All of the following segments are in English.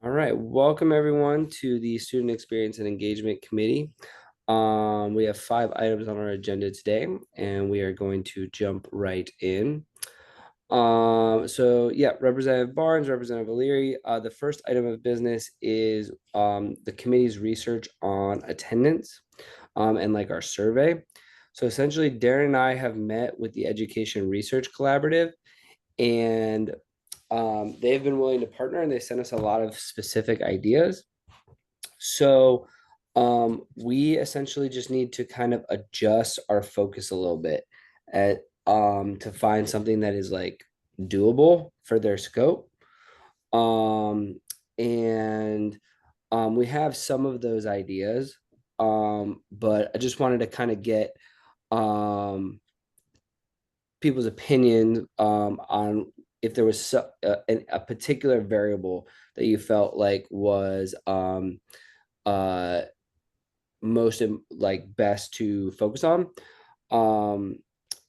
All right, welcome everyone to the Student Experience and Engagement Committee. We have 5 items on our agenda today, and we are going to jump right in. So yeah, Representative Barnes, Representative O'Leary. The first item of business is the committee's research on attendance, and like our survey. So essentially, Darren and I have met with the Education Research Collaborative, and they've been willing to partner, and they sent us a lot of specific ideas. So we essentially just need to kind of adjust our focus a little bit at to find something that is like doable for their scope. Um, and we have some of those ideas, but I just wanted to kind of get um people's opinion on if there was a particular variable that you felt like was uh most like best to focus on. Um,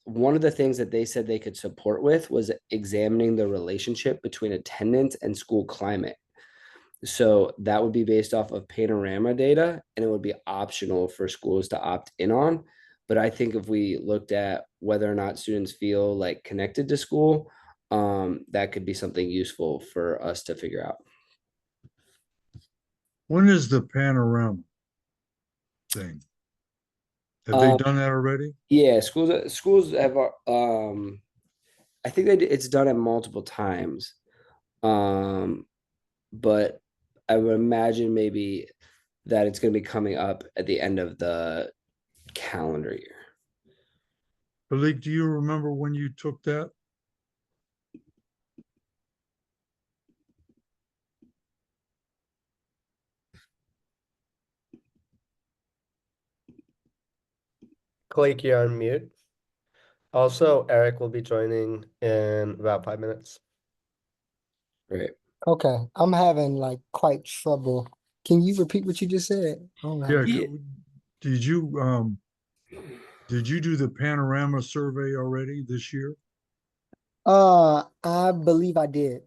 one of the things that they said they could support with was examining the relationship between attendance and school climate. So that would be based off of panorama data, and it would be optional for schools to opt in on. But I think if we looked at whether or not students feel like connected to school, that could be something useful for us to figure out. When is the panorama thing? Have they Um, done that already? yeah, schools have I think that it's done it multiple times. Um, but I would imagine maybe that it's going to be coming up at the end of the calendar year. Malik, do you remember when you took that? Click you're on mute. Also, Eric will be joining in about 5 minutes. Right. Okay, I'm having like quite trouble. Can you repeat what you just said? Oh, Yeah, Yeah. did you do the panorama survey already this year? I believe I did.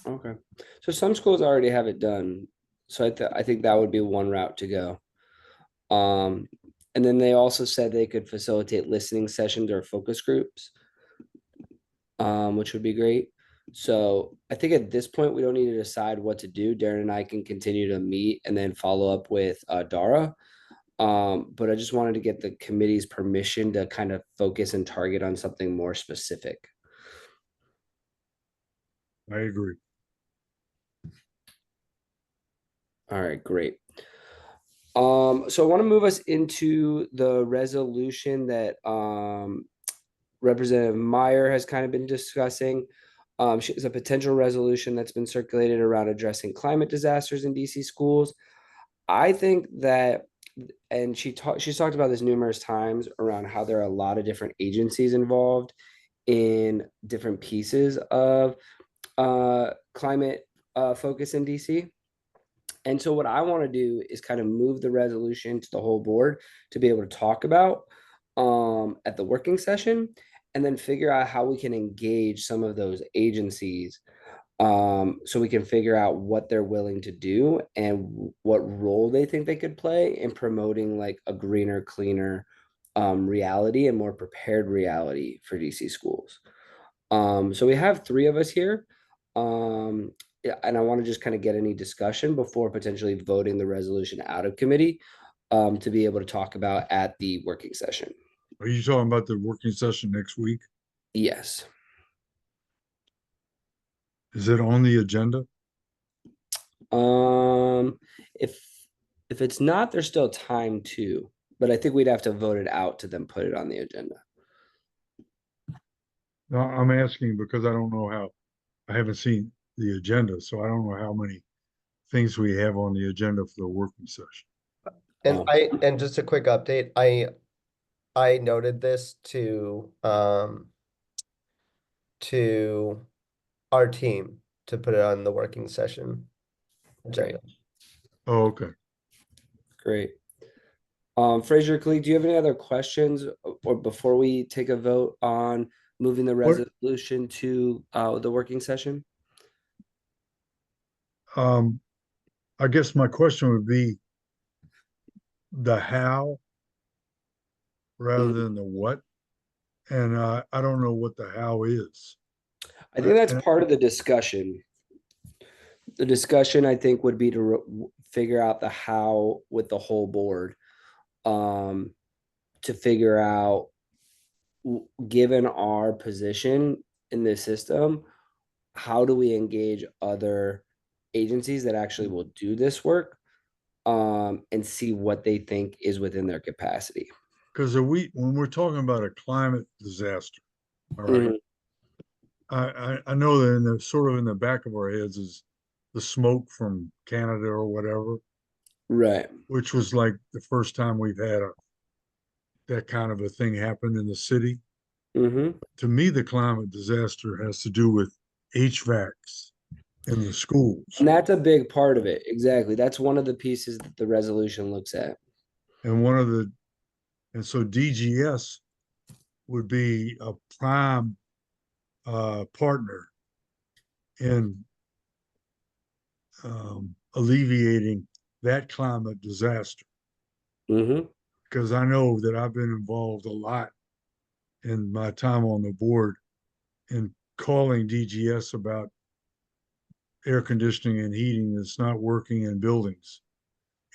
Okay. So some schools already have it done. So I think that would be one route to go. Um, and then they also said they could facilitate listening sessions or focus groups, which would be great. So I think at this point we don't need to decide what to do. Darren and I can continue to meet and then follow up with Dara. But I just wanted to get the committee's permission to kind of focus and target on something more specific. I agree. All right, great. So I want to move us into the resolution that Representative Meyer has kind of been discussing. It's a potential resolution that's been circulated around addressing climate disasters in DC schools. I think that, and she's talked about this numerous times around how there are a lot of different agencies involved in different pieces of climate focus in DC. And so what I want to do is kind of move the resolution to the whole board to be able to talk about at the working session, and then figure out how we can engage some of those agencies, so we can figure out what they're willing to do and what role they think they could play in promoting like a greener, cleaner reality and more prepared reality for DC schools. So we have 3 of us here. Yeah, and I want to just kind of get any discussion before potentially voting the resolution out of committee, to be able to talk about at the working session. Are you talking about the working session next week? Yes. Is it on the agenda? Um, if if it's not, there's still time to, but I think we'd have to vote it out to then put it on the agenda. No, I'm asking because I don't know how, I haven't seen the agenda, so I don't know how many things we have on the agenda for the working session. And and just a quick update, I noted this to our team to put it on the working session Great. agenda. Oh, okay. Great. Fraser, Khalid, do you have any other questions or before we take a vote on moving the What, resolution to the working session? I guess my question would be the how rather Mhm. than the what. And I don't know what the how is. I think that's And part of the discussion. The discussion, I think, would be to figure out the how with the whole board, um, to figure out, given our position in this system, how do we engage other agencies that actually will do this work, and see what they think is within their capacity. because when we're talking about a climate disaster, all right, Mhm. I know that in the sort of in the back of our heads is the smoke from Canada or whatever, Right. which was like the first time we've had that kind of a thing happen in the city. Hmm. To me, the climate disaster has to do with HVACs in the schools. And that's a big part of it. Exactly. That's one of the pieces that the resolution looks at. And and so DGS would be a prime partner in alleviating that climate disaster. Hmm. Because I know that I've been involved a lot in my time on the board in calling DGS about air conditioning and heating that's not working in buildings,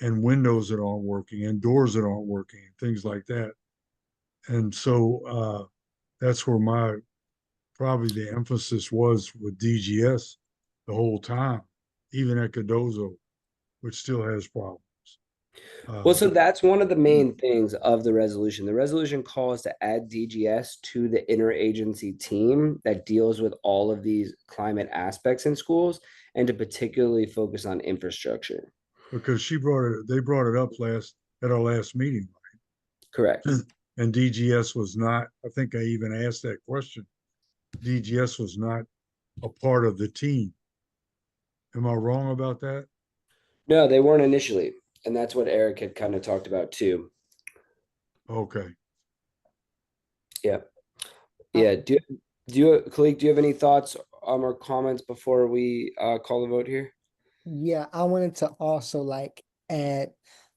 and windows that aren't working, and doors that aren't working, and things like that. And so that's where my probably the emphasis was with DGS the whole time, even at Cardozo, which still has problems. Well, Uh, so that's one of the main things of the resolution. The resolution calls to add DGS to the interagency team that deals with all of these climate aspects in schools, and to particularly focus on infrastructure. because they brought it up at our last meeting, Correct. and DGS was not. I think I even asked that question. DGS was not a part of the team. Am I wrong about that? No, they weren't initially. And that's what Eric had kind of talked about too. Okay. Yeah. Uh, Yeah. Khalid, do you have any thoughts or comments before we call the vote here? Yeah, I wanted to also like add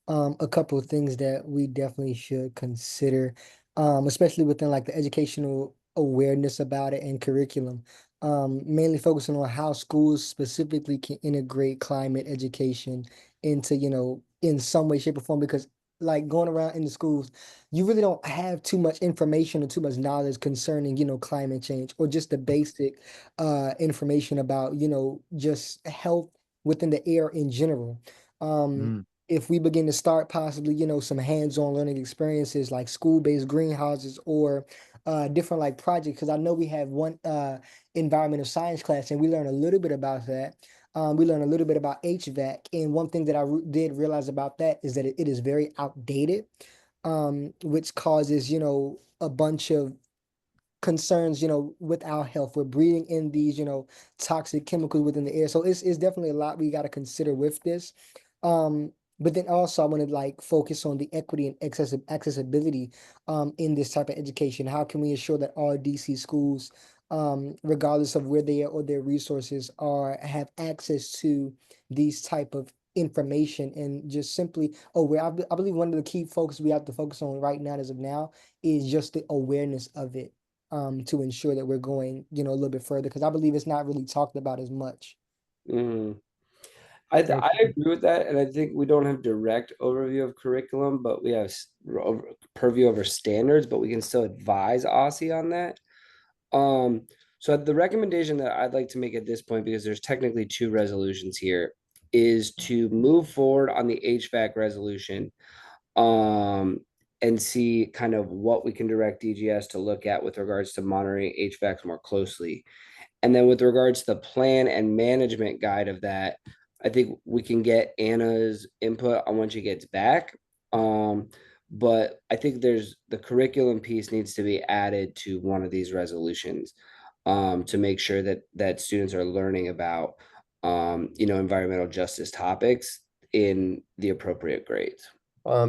a couple of things that we definitely should consider, especially within like the educational awareness about it and curriculum. Mainly focusing on how schools specifically can integrate climate education into, in some way, shape, or form, because like going around in the schools, you really don't have too much information or too much knowledge concerning, climate change or just the basic information about, just health within the air in general. Um, Mm. if we begin to start possibly, some hands-on learning experiences like school-based greenhouses or different like projects, because I know we have one environmental science class and we learn a little bit about that. We learn a little bit about HVAC, and one thing that I did realize about that is that it is very outdated, which causes, a bunch of concerns, with our health. We're breathing in these, toxic chemicals within the air. So it's definitely a lot we got to consider with this. Um, but then also I want to like focus on the equity and accessibility in this type of education. How can we ensure that all DC schools, regardless of where they are or their resources are, have access to these type of information and just simply I believe one of the key focus we have to focus on right now as of now is just the awareness of it, to ensure that we're going, a little bit further, because I believe it's not really talked about as much. Mhm. I Kathleen, agree with that, and I think we don't have direct overview of curriculum, but we have purview over standards, but we can still advise OSSI on that. Um, so the recommendation that I'd like to make at this point, because there's technically two resolutions here, is to move forward on the HVAC resolution, um, and see kind of what we can direct DGS to look at with regards to monitoring HVACs more closely. And then with regards to the plan and management guide of that, I think we can get Anna's input on when she gets back. But I think there's the curriculum piece needs to be added to one of these resolutions, to make sure that students are learning about, environmental justice topics in the appropriate grades.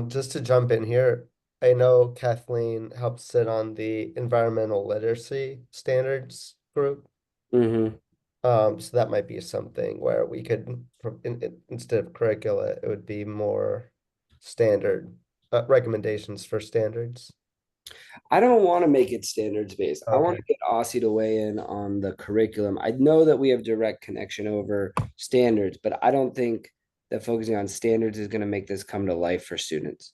Just to jump in here, I know Kathleen helped sit on the environmental literacy standards group. Mm-hmm. So that might be something where we could, instead of curricula, it would be more standard, recommendations for standards. I don't want to make it standards based. I want Okay. to get Aussie to weigh in on the curriculum. I know that we have direct connection over standards, but I don't think that focusing on standards is going to make this come to life for students.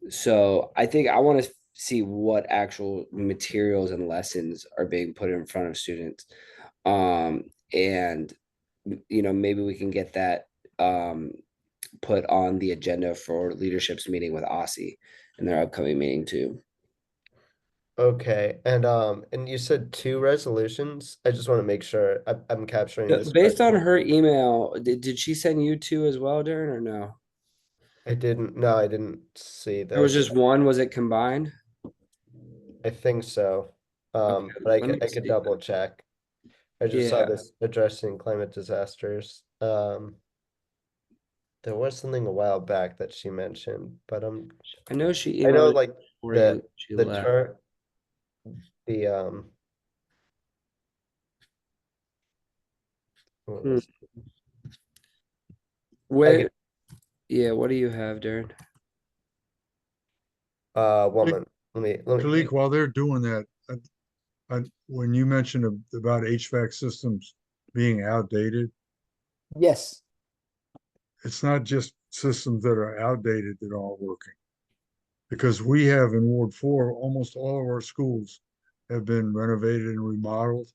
So I think I want to see what actual materials and lessons are being put in front of students. And maybe we can get that put on the agenda for leadership's meeting with Aussie in their upcoming meeting too. Okay, and you said two resolutions? I just want to make sure I'm capturing this Based on correctly. her email, did she send you two as well, Darren, or no? No, I didn't see There was this. just one. Was it combined? I think so. Okay, But I let me could see. double check. I just saw Yeah, this addressing climate disasters. There was something a while back that she mentioned, but I know she I know emailed like before the she the left. term the what Hmm. was I Where? could Yeah, what do you have, Darren? woman. Let me Kalik, while they're doing that, when you mentioned about HVAC systems being outdated, Yes. it's not just systems that are outdated that aren't working. Because we have in Ward 4, almost all of our schools have been renovated and remodeled.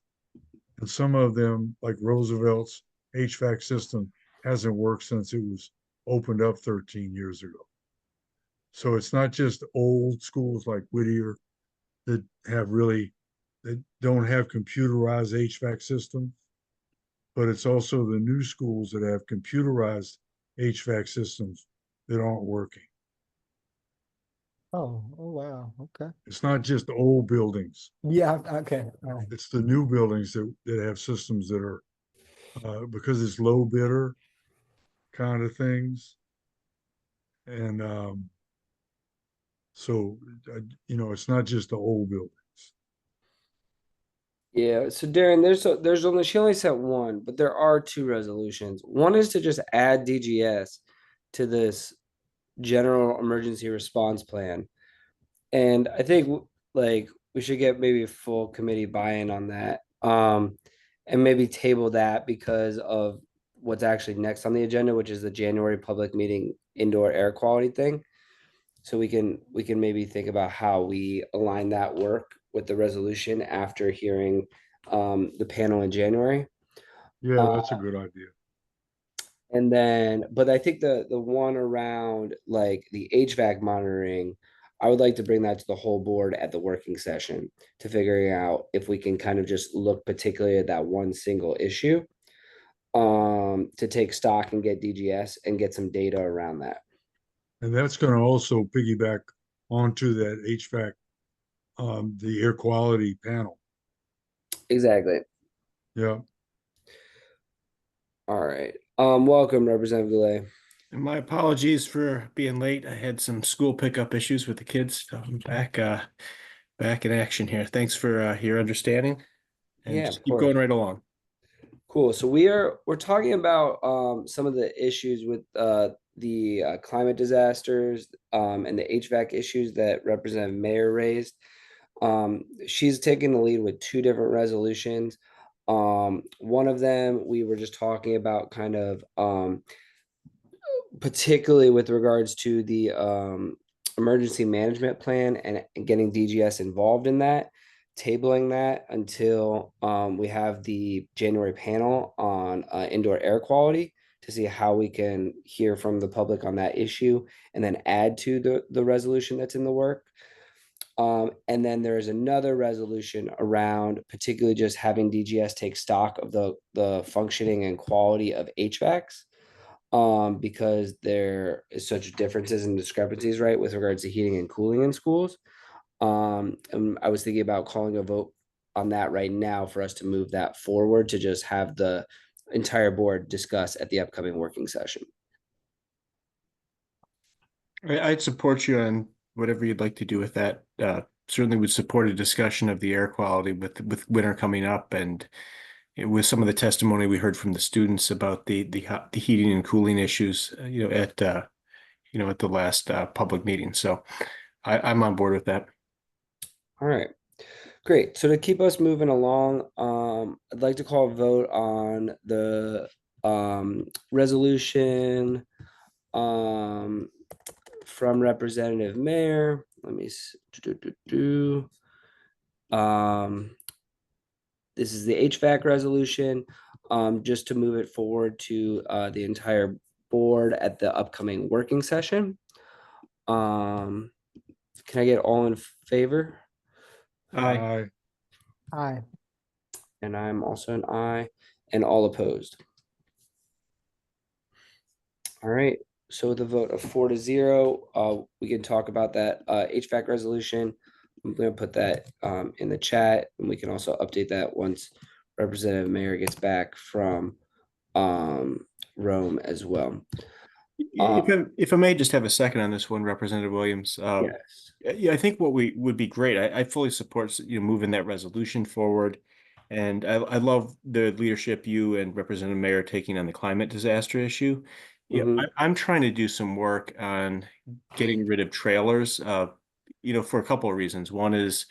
And some of them, like Roosevelt's HVAC system, hasn't worked since it was opened up 13 years ago. So it's not just old schools like Whittier that that don't have computerized HVAC systems, but it's also the new schools that have computerized HVAC systems that aren't working. Oh, wow. Okay. It's not just old buildings. Yeah, okay. All right. It's the new buildings that have systems that are because it's low bidder kind of things. And so, it's not just the old buildings. Yeah, so Darren, there's only she only sent one, but there are two resolutions. One is to just add DGS to this general emergency response plan. And I think like we should get maybe a full committee buy-in on that. And maybe table that because of what's actually next on the agenda, which is the January public meeting indoor air quality thing. So we can maybe think about how we align that work with the resolution after hearing the panel in January. Yeah, Uh, that's a good idea. and then, but I think the one around like the HVAC monitoring, I would like to bring that to the whole board at the working session to figuring out if we can kind of just look particularly at that one single issue to take stock and get DGS and get some data around that. And that's going to also piggyback onto that HVAC, the air quality panel. Exactly. Yeah. All right. Welcome, Representative Goulet. And my apologies for being late. I had some school pickup issues with the kids. So I'm back in action here. Thanks for your understanding and Yeah, just of keep course. going right along. Cool. So we're talking about some of the issues with the climate disasters and the HVAC issues that Representative Mayer raised. She's taking the lead with two different resolutions. One of them we were just talking about kind of particularly with regards to the emergency management plan and getting DGS involved in that, tabling that until we have the January panel on indoor air quality to see how we can hear from the public on that issue and then add to the resolution that's in the work. And then there is another resolution around particularly just having DGS take stock of the functioning and quality of HVACs because there is such differences and discrepancies, right, with regards to heating and cooling in schools. And I was thinking about calling a vote on that right now for us to move that forward to just have the entire board discuss at the upcoming working session. I'd support you on whatever you'd like to do with that. Certainly would support a discussion of the air quality with winter coming up and with some of the testimony we heard from the students about the heating and cooling issues, at at the last public meeting. So I'm on board with that. All right, great. So to keep us moving along, I'd like to call a vote on the resolution from Representative Mayor. Let me this is the HVAC resolution, just to move it forward to the entire board at the upcoming working session. Can I get all in favor? Aye. Aye. And I'm also an aye, and all opposed. All right, so with a vote of 4-0, we can talk about that HVAC resolution. I'm gonna put that in the chat, and we can also update that once Representative Mayor gets back from Rome as well. If I may just have a second on this one, Representative Williams. Yes. Yeah, I think what we would be great. I fully support moving that resolution forward, and I love the leadership you and Representative Mayor are taking on the climate disaster issue. Yeah, Mhm. I'm trying to do some work on getting rid of trailers. For a couple of reasons. One is,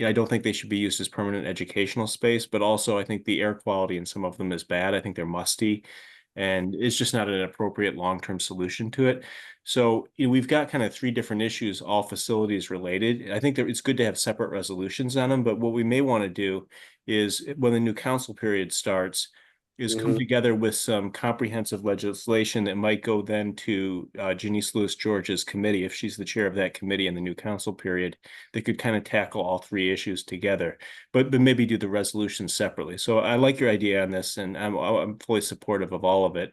I don't think they should be used as permanent educational space, but also I think the air quality in some of them is bad. I think they're musty, and it's just not an appropriate long-term solution to it. So we've got kind of three different issues, all facilities related. I think that it's good to have separate resolutions on them, but what we may want to do is when the new council period starts, is come Mhm. together with some comprehensive legislation that might go then to Janice Lewis George's committee, if she's the chair of that committee in the new council period, that could kind of tackle all three issues together, but maybe do the resolutions separately. So I like your idea on this, and I'm fully supportive of all of it,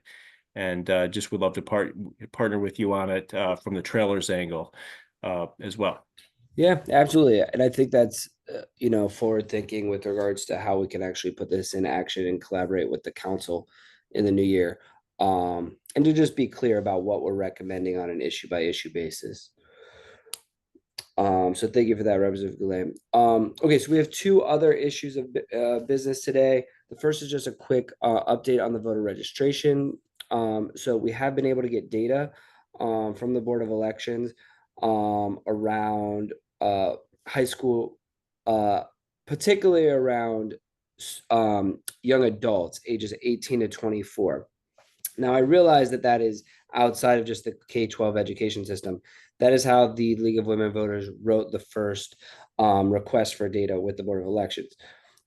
and just would love to partner with you on it from the trailers angle as well. Yeah, absolutely. And I think that's, forward thinking with regards to how we can actually put this in action and collaborate with the council in the new year. And to just be clear about what we're recommending on an issue by issue basis. So thank you for that, Representative Goulet. Okay, so we have two other issues of business today. The first is just a quick update on the voter registration. So we have been able to get data from the Board of Elections around high school, particularly around young adults ages 18 to 24. Now, I realize that that is outside of just the K-12 education system. That is how the League of Women Voters wrote the first request for data with the Board of Elections.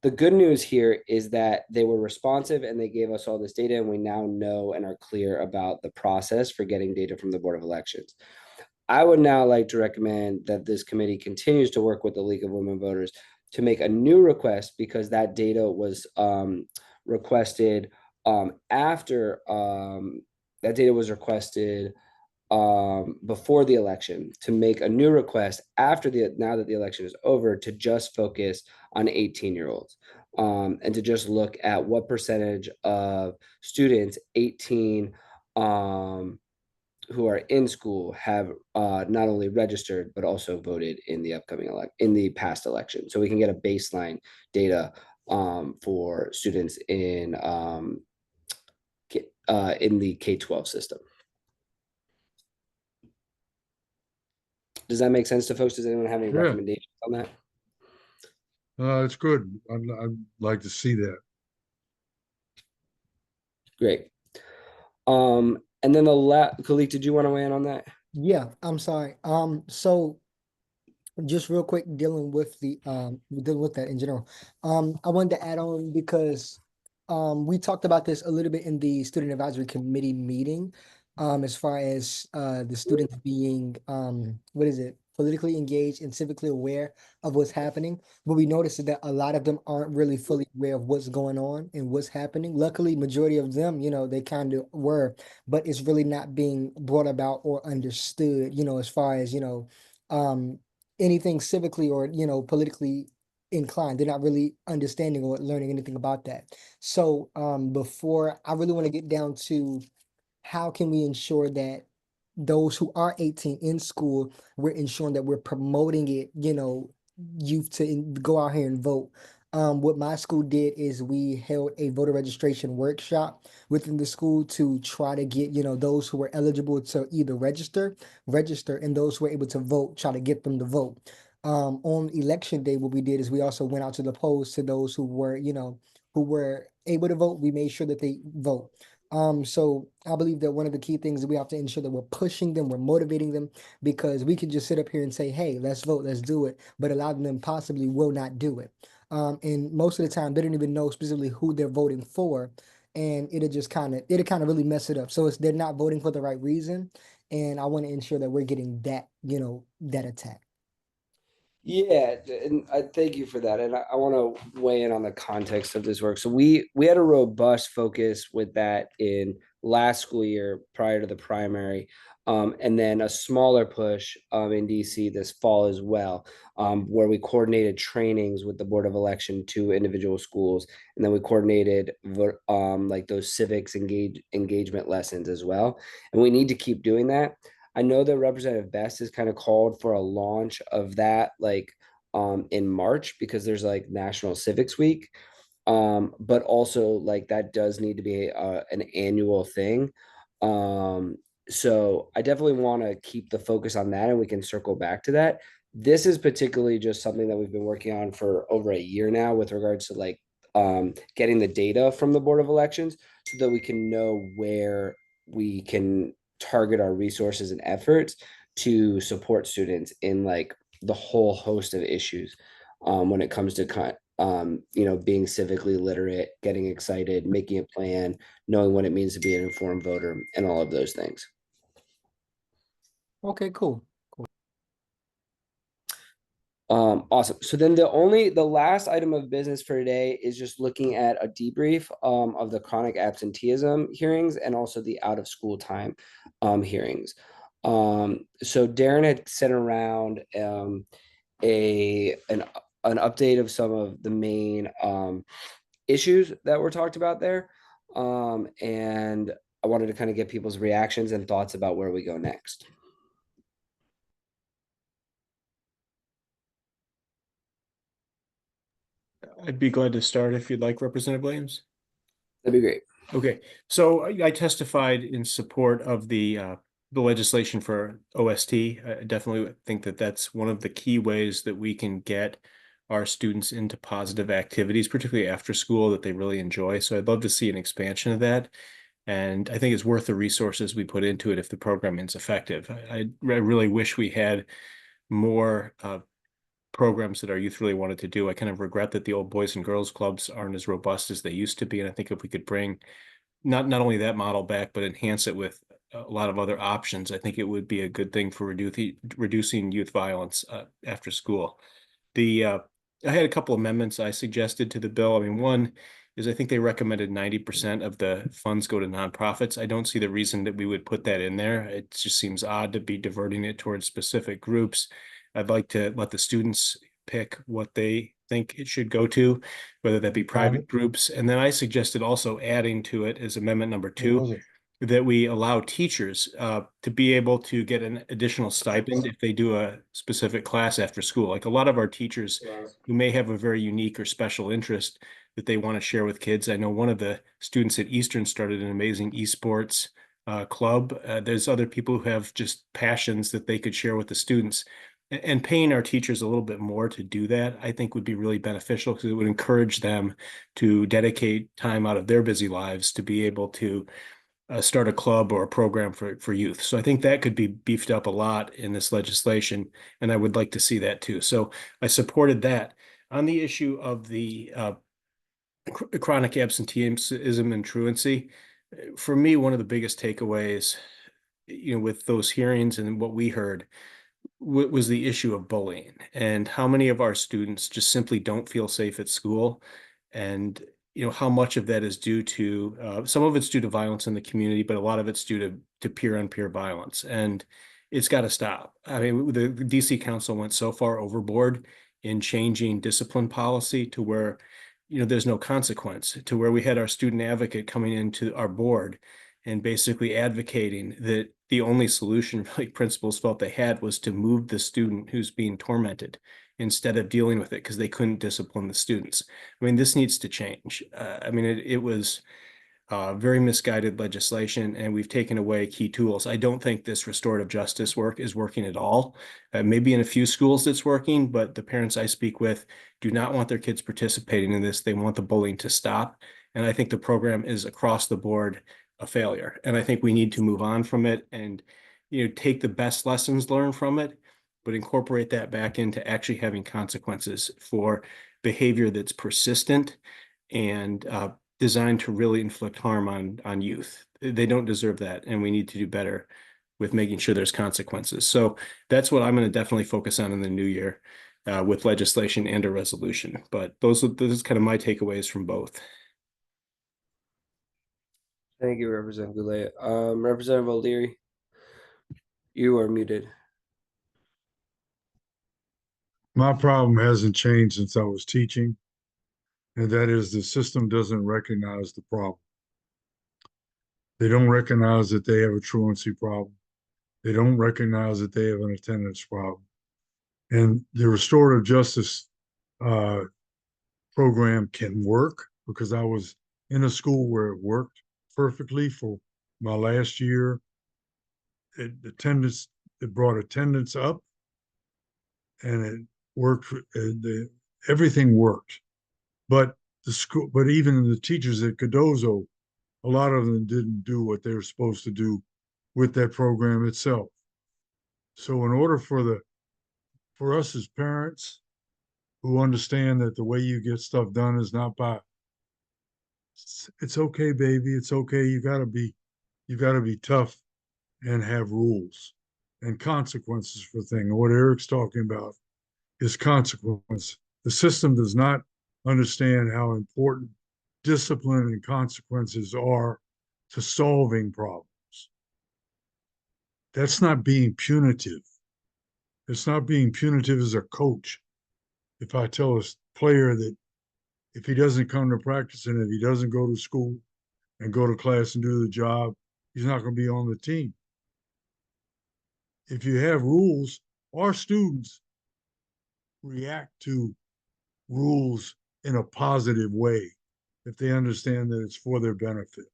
The good news here is that they were responsive and they gave us all this data, and we now know and are clear about the process for getting data from the Board of Elections. I would now like to recommend that this committee continues to work with the League of Women Voters to make a new request, because that data was requested after that data was requested before the election, to make a new request after now that the election is over, to just focus on 18-year-olds and to just look at what percentage of students 18 who are in school have not only registered but also voted in the past election, so we can get a baseline data for students in the K-12 system. Does that make sense to folks? Does anyone have any Yeah. recommendations on that? It's good. I'd like to see that. Great. And then Khalid, did you want to weigh in on that? Yeah, I'm sorry. So just real quick, dealing with that in general. I wanted to add on because we talked about this a little bit in the student advisory committee meeting, as far as the students being what is it, politically engaged and civically aware of what's happening. But we noticed that a lot of them aren't really fully aware of what's going on and what's happening. Luckily, majority of them, they kind of were, but it's really not being brought about or understood, as far as, anything civically or, politically inclined. They're not really understanding or learning anything about that. So before I really want to get down to how can we ensure that those who are 18 in school, we're ensuring that we're promoting it, youth to go out here and vote. What my school did is we held a voter registration workshop within the school to try to get, those who were eligible to either register, and those who were able to vote, try to get them to vote. On election day, what we did is we also went out to the polls to those who were able to vote. We made sure that they vote. So I believe that one of the key things that we have to ensure that we're pushing them, we're motivating them, because we can just sit up here and say, hey, let's vote, let's do it, but a lot of them possibly will not do it. And most of the time they don't even know specifically who they're voting for, and it'll kind of really mess it up. So they're not voting for the right reason, and I want to ensure that we're getting that attack. Yeah, and I thank you for that. And I want to weigh in on the context of this work. So we had a robust focus with that in last school year prior to the primary, and then a smaller push in DC this fall as well, where we coordinated trainings with the Board of Election to individual schools, and then we coordinated like those civics engagement lessons as well. And we need to keep doing that. I know that Representative Best has kind of called for a launch of that like in March, because there's like National Civics Week. But also like that does need to be an annual thing. Um, so I definitely want to keep the focus on that, and we can circle back to that. This is particularly just something that we've been working on for over a year now with regards to like getting the data from the Board of Elections so that we can know where we can target our resources and efforts to support students in like the whole host of issues when it comes to being civically literate, getting excited, making a plan, knowing what it means to be an informed voter, and all of those things. Okay, cool. Awesome. So then the last item of business for today is just looking at a debrief of the chronic absenteeism hearings and also the out of school time hearings. So Darren had sent around an update of some of the main issues that were talked about there. And I wanted to kind of get people's reactions and thoughts about where we go next. I'd be glad to start if you'd like, Representative Williams. That'd be great. Okay, so I testified in support of the legislation for OST. I definitely think that that's one of the key ways that we can get our students into positive activities, particularly after school, that they really enjoy. So I'd love to see an expansion of that. And I think it's worth the resources we put into it if the program is effective. I really wish we had more programs that our youth really wanted to do. I kind of regret that the old Boys and Girls Clubs aren't as robust as they used to be. And I think if we could bring not only that model back, but enhance it with a lot of other options, I think it would be a good thing for reducing youth violence after school. I had a couple amendments I suggested to the bill. I mean, one is I think they recommended 90% of the funds go to nonprofits. I don't see the reason that we would put that in there. It just seems odd to be diverting it towards specific groups. I'd like to let the students pick what they think it should go to, whether that be private groups. And then I suggested also adding to it as amendment number 2, that we allow teachers to be able to get an additional stipend if they do a specific class after school. Like a lot of our teachers who may have a very unique or special interest that they want to share with kids. I know one of the students at Eastern started an amazing esports club. There's other people who have just passions that they could share with the students. And paying our teachers a little bit more to do that, I think would be really beneficial, because it would encourage them to dedicate time out of their busy lives to be able to start a club or a program for youth. So I think that could be beefed up a lot in this legislation, and I would like to see that too. So I supported that. On the issue of the chronic absenteeism and truancy, for me, one of the biggest takeaways, with those hearings and what we heard, was the issue of bullying, and how many of our students just simply don't feel safe at school. And how much of that is due to some of it's due to violence in the community, but a lot of it's due to peer on peer violence, and it's got to stop. I mean, the DC Council went so far overboard in changing discipline policy to where there's no consequence, to where we had our student advocate coming into our board and basically advocating that the only solution really principals felt they had was to move the student who's being tormented instead of dealing with it because they couldn't discipline the students. I mean, this needs to change. I mean, it was very misguided legislation, and we've taken away key tools. I don't think this restorative justice work is working at all. Maybe in a few schools it's working, but the parents I speak with do not want their kids participating in this. They want the bullying to stop. And I think the program is across the board a failure. And I think we need to move on from it and, take the best lessons learned from it, but incorporate that back into actually having consequences for behavior that's persistent and designed to really inflict harm on youth. They don't deserve that, and we need to do better with making sure there's consequences. So that's what I'm going to definitely focus on in the new year with legislation and a resolution. But those is kind of my takeaways from both. Thank you, Representative Goulet. Representative O'Leary, you are muted. My problem hasn't changed since I was teaching, and that is the system doesn't recognize the problem. They don't recognize that they have a truancy problem. They don't recognize that they have an attendance problem. And the restorative justice program can work because I was in a school where it worked perfectly for my last year. It brought attendance up, and it worked. Everything worked, but even the teachers at Cardozo, a lot of them didn't do what they were supposed to do with that program itself. So, in order for us as parents who understand that the way you get stuff done is not by it's okay, baby, it's okay. You gotta be tough and have rules and consequences for things. What Eric's talking about is consequence. The system does not understand how important discipline and consequences are to solving problems. That's not being punitive. It's not being punitive as a coach. If I tell a player that if he doesn't come to practice and if he doesn't go to school and go to class and do the job, he's not going to be on the team. If you have rules, our students react to rules in a positive way if they understand that it's for their benefit.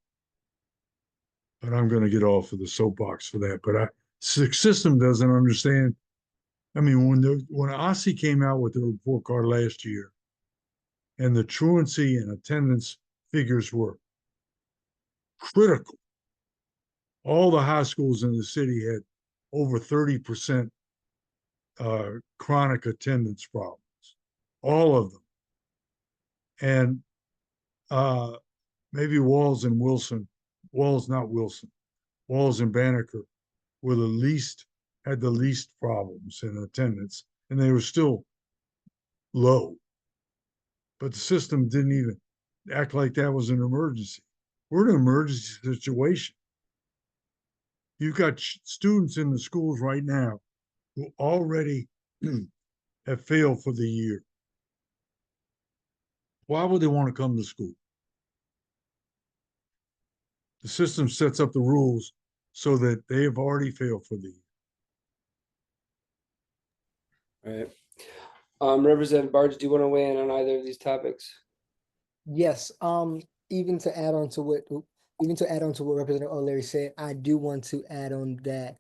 But I'm going to get off of the soapbox for that. But the system doesn't understand. I mean, when OSSI came out with the report card last year, and the truancy and attendance figures were critical, all the high schools in the city had over 30% chronic attendance problems, all of them. And maybe Walls and Wilson, Walls, not Wilson, Walls and Banneker were had the least problems in attendance, and they were still low. But the system didn't even act like that was an emergency. We're in an emergency situation. You've got students in the schools right now who already have failed for the year. Why would they want to come to school? The system sets up the rules so that they have already failed for the year. All right. Representative Barge, do you want to weigh in on either of these topics? Yes. Even to add on to what Representative O'Leary said, I do want to add on that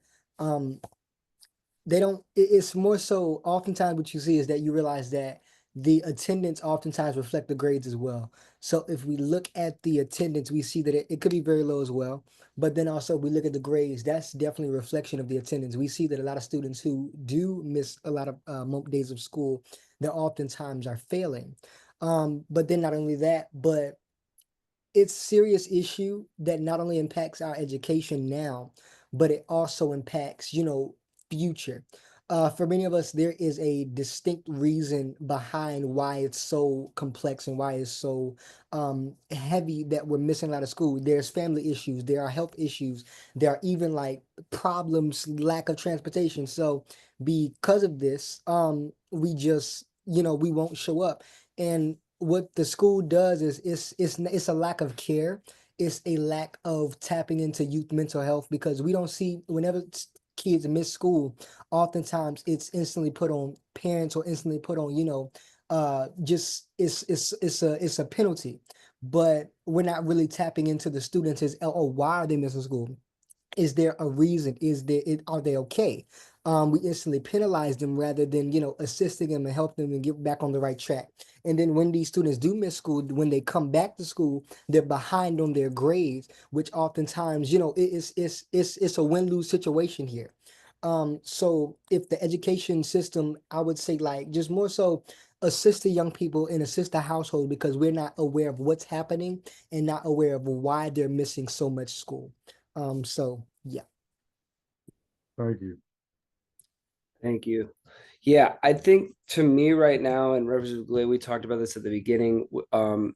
they don't it's more so oftentimes what you see is that you realize that the attendance oftentimes reflect the grades as well. So if we look at the attendance, we see that it could be very low as well. But then also we look at the grades, that's definitely a reflection of the attendance. We see that a lot of students who do miss a lot of days of school, they oftentimes are failing. But then not only that, but it's serious issue that not only impacts our education now, but it also impacts, future. For many of us, there is a distinct reason behind why it's so complex and why it's so heavy that we're missing a lot of school. There's family issues, there are health issues, there are even like problems, lack of transportation. So because of this, we just, we won't show up. And what the school does is it's a lack of care. It's a lack of tapping into youth mental health because we don't see whenever kids miss school, oftentimes it's instantly put on parents or instantly put on, just it's a penalty. But we're not really tapping into the students as, oh, why are they missing school? Is there a reason? Are they okay? We instantly penalize them rather than, assisting them and help them and get back on the right track. And then when these students do miss school, when they come back to school, they're behind on their grades, which oftentimes, it's a win-lose situation here. So if the education system, I would say, like, just more so assist the young people and assist the household, because we're not aware of what's happening and not aware of why they're missing so much school. So yeah. Thank you. Thank you. Yeah, I think to me right now, and Representative Glay, we talked about this at the beginning. Darren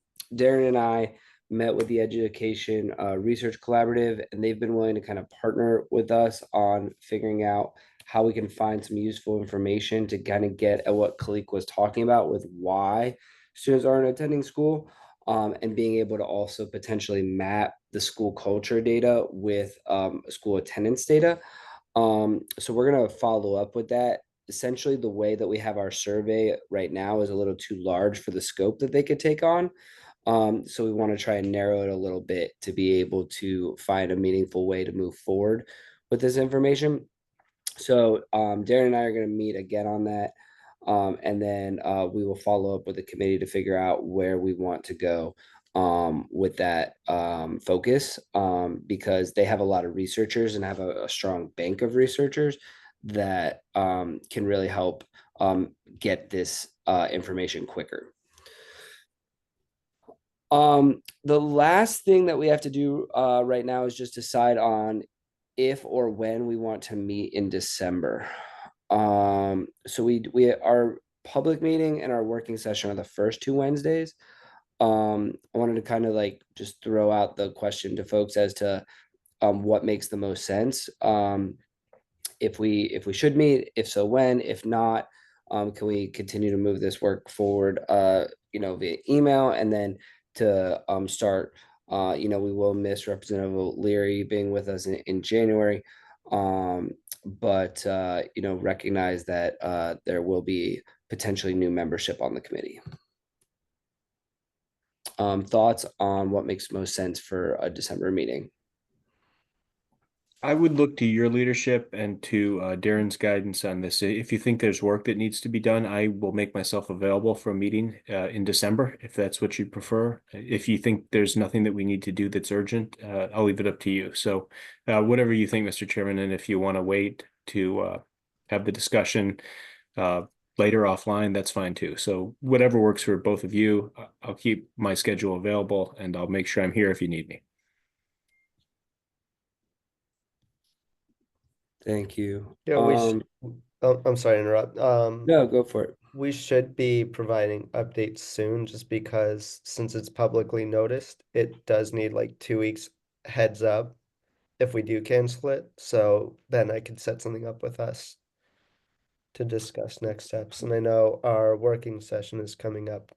and I met with the Education Research Collaborative, and they've been willing to kind of partner with us on figuring out how we can find some useful information to kind of get at what Khalik was talking about with why students aren't attending school, and being able to also potentially map the school culture data with school attendance data. So we're gonna follow up with that. Essentially, the way that we have our survey right now is a little too large for the scope that they could take on. So we want to try and narrow it a little bit to be able to find a meaningful way to move forward with this information. So Darren and I are going to meet again on that. And then we will follow up with the committee to figure out where we want to go with that focus, because they have a lot of researchers and have a strong bank of researchers that can really help get this information quicker. The last thing that we have to do right now is just decide on if or when we want to meet in December. So we our public meeting and our working session are the first 2 Wednesdays. I wanted to kind of like just throw out the question to folks as to what makes the most sense. If we should meet, if so, when, if not, can we continue to move this work forward, via email, and then to start, we will miss Representative Leary being with us in January, but recognize that there will be potentially new membership on the committee. Thoughts on what makes most sense for a December meeting? I would look to your leadership and to Darren's guidance on this. If you think there's work that needs to be done, I will make myself available for a meeting in December, if that's what you prefer. If you think there's nothing that we need to do that's urgent, I'll leave it up to you. So whatever you think, Mr. Chairman, and if you want to wait to have the discussion later offline, that's fine too. So whatever works for both of you, I'll keep my schedule available and I'll make sure I'm here if you need me. Thank you. Yeah, I'm sorry to interrupt. No, go for it. We should be providing updates soon, just because since it's publicly noticed, it does need like 2 weeks heads up if we do cancel it. So then I could set something up with us to discuss next steps. And I know our working session is coming up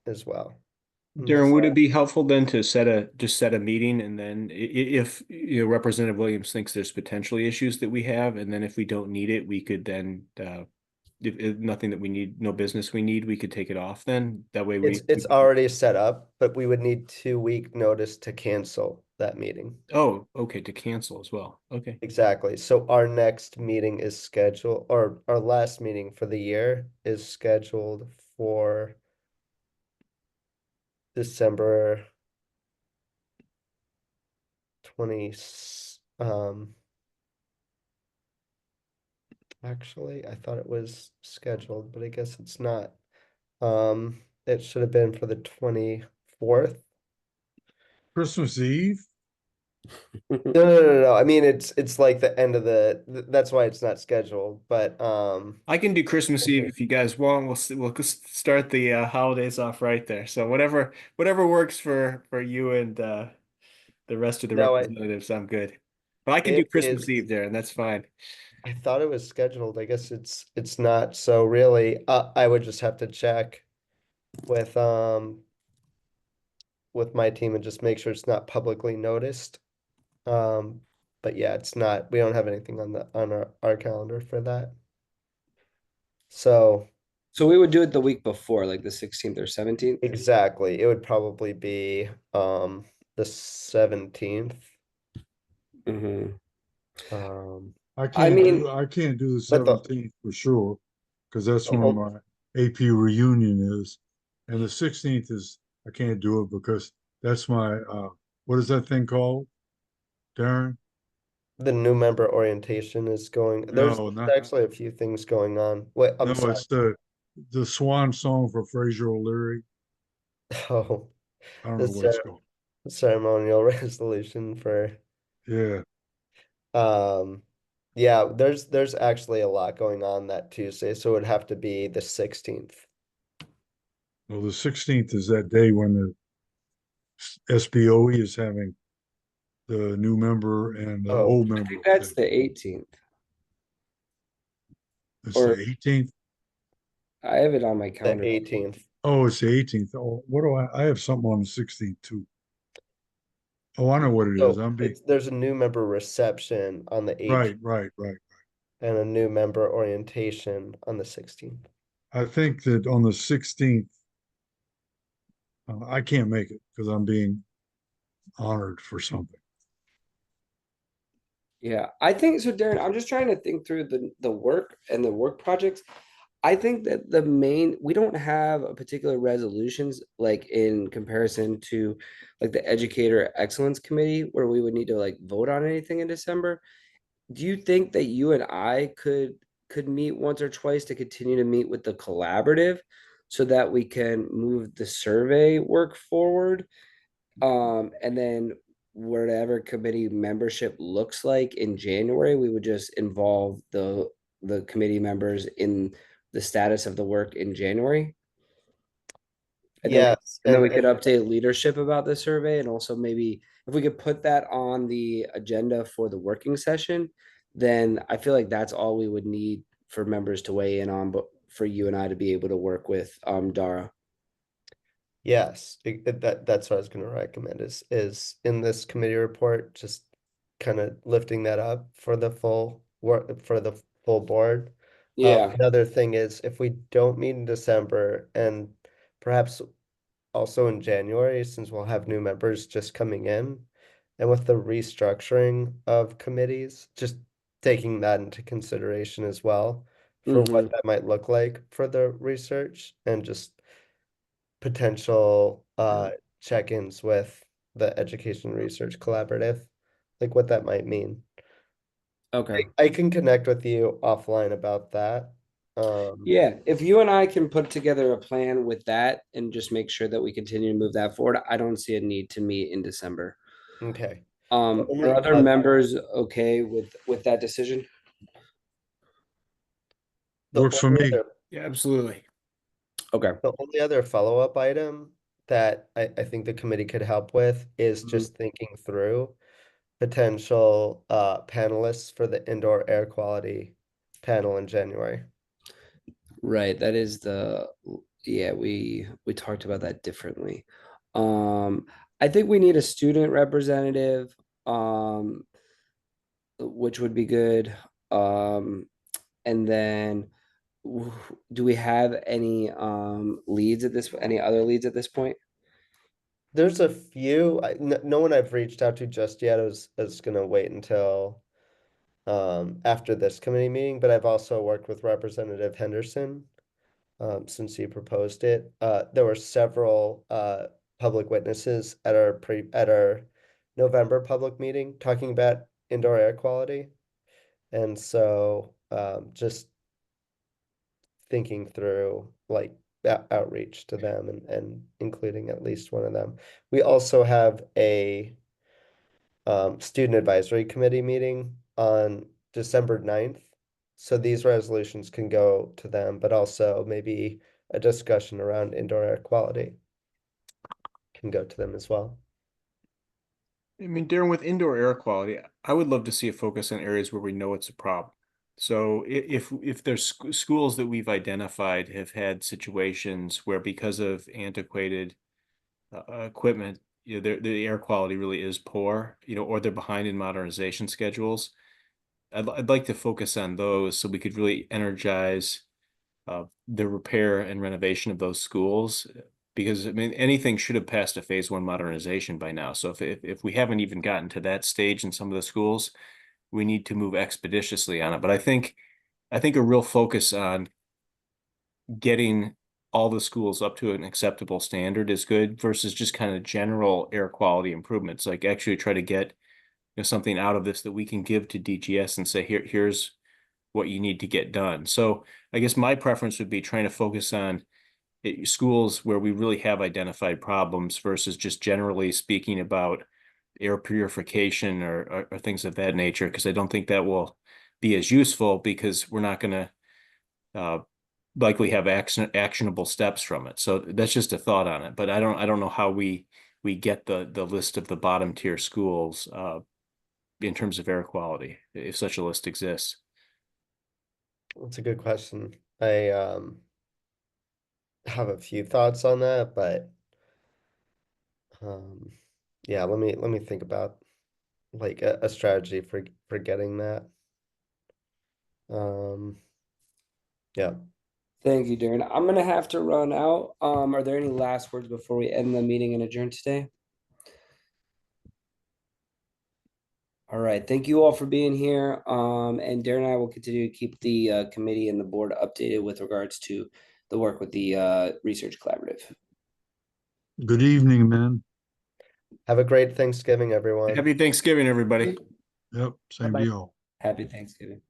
as well. Darren, would it be helpful then to set a meeting, and then if Representative Williams thinks there's potentially issues that we have, and then if we don't need it, we could then if nothing that we need, no business we need, we could take it off then. That way It's already set up, but we would need 2 week notice to cancel that meeting. Oh, okay, to cancel as well. Okay. Exactly. So our next meeting is scheduled, or our last meeting for the year is scheduled for December 20, actually, I thought it was scheduled, but I guess it's not. It should have been for the 24th. Christmas Eve? No. I mean, it's like the end of that's why it's not scheduled, but I can do Christmas Eve if you guys want. We'll start the holidays off right there. So whatever works for you and the rest of the no, representatives, I'm good. But I can do it Christmas is. Eve there, and that's fine. I thought it was scheduled. I guess it's not. So really, I would just have to check with with my team and just make sure it's not publicly noticed. But yeah, it's not, we don't have anything on our calendar for that. So So we would do it the week before, like the 16th or 17th. exactly, it would probably be the 17th. Hmm. Um, I mean, I can't do the but 17th for sure, because that's the when whole- my AP reunion is. And the 16th is, I can't do it because that's my, what is that thing called, Darren? the new member orientation is going, there's No, not, actually a few things going on. Wait, I'm no, sorry. it's the swan song for Fraser O'Leary. Oh, I don't the know what it's called. ceremonial resolution for Yeah, um yeah, there's actually a lot going on that Tuesday, so it would have to be the 16th. well, the 16th is that day when the SBOE is having the new member and the Oh, old I member think that's thing. the 18th, It's the or 18th. I have it on my the calendar. 18th. Oh, it's the 18th. Oh, what do I have something on the 16th too. Oh, I know what it is. So I'm being, it's there's a new member reception on the 18th right. and a new member orientation on the 16th. I think that on the 16th, I can't make it because I'm being honored for something. Yeah, I think so, Darren. I'm just trying to think through the work and the work projects. I think that the main we don't have a particular resolutions like in comparison to like the Educator Excellence Committee where we would need to like vote on anything in December. Do you think that you and I could meet once or twice to continue to meet with the collaborative so that we can move the survey work forward? And then whatever committee membership looks like in January, we would just involve the committee members in the status of the work in January. And then Yes, and then we could update leadership about the survey and also maybe if we could put that on the agenda for the working session, then I feel like that's all we would need for members to weigh in on, but for you and I to be able to work with Dara. yes, that's what I was going to recommend is in this committee report, just kind of lifting that up for the full work for the full board. Yeah. Another thing is if we don't meet in December and perhaps also in January, since we'll have new members just coming in, and with the restructuring of committees, just taking that into consideration as well for Hmm. what that might look like for the research and just potential check-ins with the Education Research Collaborative, like what that might mean. Okay. I can connect with you offline about that. Yeah, if you and I can put together a plan with that and just make sure that we continue to move that forward, I don't see a need to meet in December. Okay. Are other members okay with that decision? The Works for only me. other Yeah, absolutely. Okay. The only other follow-up item that I think the committee could help with is Mhm. just thinking through potential panelists for the indoor air quality panel in January. Right, that is yeah, we talked about that differently. Um, I think we need a student representative, which would be good. Um, and then do we have any leads at this any other leads at this point? There's a few, no one I've reached out to just yet is gonna wait until after this committee meeting, but I've also worked with Representative Henderson since he proposed it. There were several public witnesses at our November public meeting talking about indoor air quality. And so just thinking through like outreach to them and including at least one of them. We also have a student advisory committee meeting on December 9th. So these resolutions can go to them, but also maybe a discussion around indoor air quality can go to them as well. I mean, Darren, with indoor air quality, I would love to see a focus on areas where we know it's a problem. So if there's schools that we've identified have had situations where because of antiquated equipment, the air quality really is poor, or they're behind in modernization schedules. I'd like to focus on those so we could really energize the repair and renovation of those schools, because I mean anything should have passed a phase 1 modernization by now. So if we haven't even gotten to that stage in some of the schools, we need to move expeditiously on it. But I think a real focus on getting all the schools up to an acceptable standard is good versus just kind of general air quality improvements. Like actually try to get something out of this that we can give to DGS and say, here's what you need to get done. So I guess my preference would be trying to focus on schools where we really have identified problems versus just generally speaking about air purification or things of that nature, because I don't think that will be as useful because we're not going to likely have actionable steps from it. So that's just a thought on it. But I don't know how we get the list of the bottom tier schools in terms of air quality, if such a list exists. That's a good question. I have a few thoughts on that, but yeah, let me think about like a strategy for getting that. Yeah. Thank you, Darren. I'm gonna have to run out. Are there any last words before we end the meeting and adjourn today? All right, thank you all for being here. And Darren and I will continue to keep the committee and the board updated with regards to the work with the research collaborative. Good evening, man. Have a great Thanksgiving, everyone. Happy Thanksgiving, everybody. Yep, same Bye-bye. deal. Happy Thanksgiving.